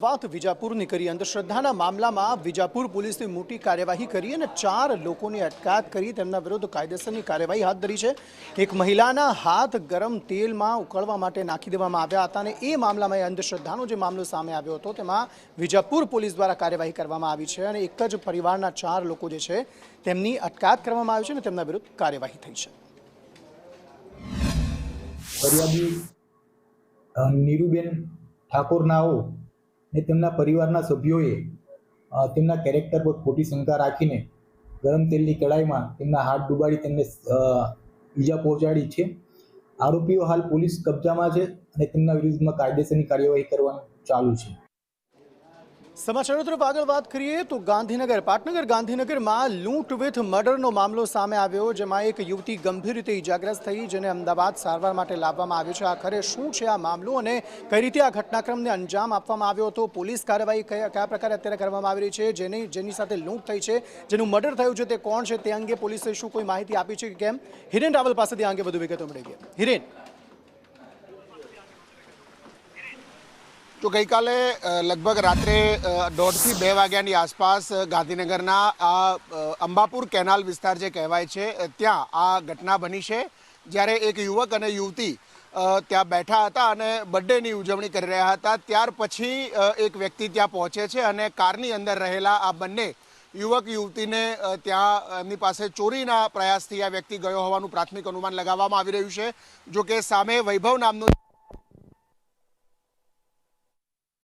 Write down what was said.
વાત વિજાપુરની કરી અંધશ્રદ્ધાના મામલામાં વિજાપુર પોલીસે મોટી કાર્યવાહી કરી અને 4 લોકોની અટકાયત કરી તેમના વિરુદ્ધ કાયદેસરની કાર્યવાહી હાથ ધરી છે। એક મહિલાના હાથ ગરમ તેલમાં ઉકળવા માટે નાખી દેવામાં આવ્યા હતા અને એ મામલામાં અંધશ્રદ્ધાનો જે મામલો સામે આવ્યો હતો તેમાં વિજાપુર પોલીસ દ્વારા કાર્યવાહી કરવામાં આવી છે અને એક જ પરિવારના 4 લોકો જે છે તેમની અટકાયત કરવામાં આવી છે અને તેમના વિરુદ્ધ કાર્યવાહી થઈ છે। ફરિયાદી નીરુબેન ઠાકોર નાઓ ને તેમના પરિવારના સભ્યોએ તેમના કેરેક્ટર પર ખોટી શંકા રાખીને ગરમ તેલની કડાઈમાં તેમના હાથ ડૂબાડી તેમને ઈજા પહોંચાડી છે। આરોપીઓ હાલ પોલીસ કબજામાં છે અને તેમના વિરુદ્ધમાં કાયદેસરની કાર્યવાહી કરવાનું ચાલુ છે। समाचारों तरफ आगे बात करिए तो गांधीनगर पाटनगर गांधीनगर में लूंट विथ मर्डरનો મામલો સામે આવ્યો જેમાં એક યુવતી ગંભીર રીતે ઈજાગ્રસ્ત થઈ જેને અમદાવાદ સારવાર માટે લાવવામાં આવી છે। આખરે શું છે આ મામલો અને કઈ રીતે આ ઘટનાક્રમને અંજામ આપવામાં આવ્યો હતો, પોલીસ કાર્યવાહી કયા પ્રકારે અત્યારે કરવામાં આવી રહી છે, જેની સાથે લૂંટ થઈ છે, જેનું મર્ડર થયું છે તે કોણ છે તે અંગે પોલીસે શું કોઈ માહિતી આપી છે કે કેમ, હિરેન રાવલ પાસેથી આ અંગે વધુ વિગતો મેળવીએ। હિરેન, तो गई काले लगभग रात्रे 1:30 થી 2 વાગ્યાની આસપાસ ગાંધીનગરના આ અંબાપુર કેનાલ વિસ્તાર જે કહેવાય છે ત્યાં આ ઘટના બની છે, જ્યારે એક યુવક અને યુવતી ત્યાં બેઠા હતા અને બર્થડેની ઉજવણી કરી રહ્યા હતા। ત્યાર પછી એક વ્યક્તિ ત્યાં પહોંચે છે અને કારની અંદર રહેલા આ બંને યુવક યુવતીને ત્યાં એમની પાસે ચોરીના પ્રયાસથી આ વ્યક્તિ ગયો હોવાનું પ્રાથમિક અનુમાન લગાવવામાં આવી રહ્યું છે। જો કે સામે વૈભવ નામનો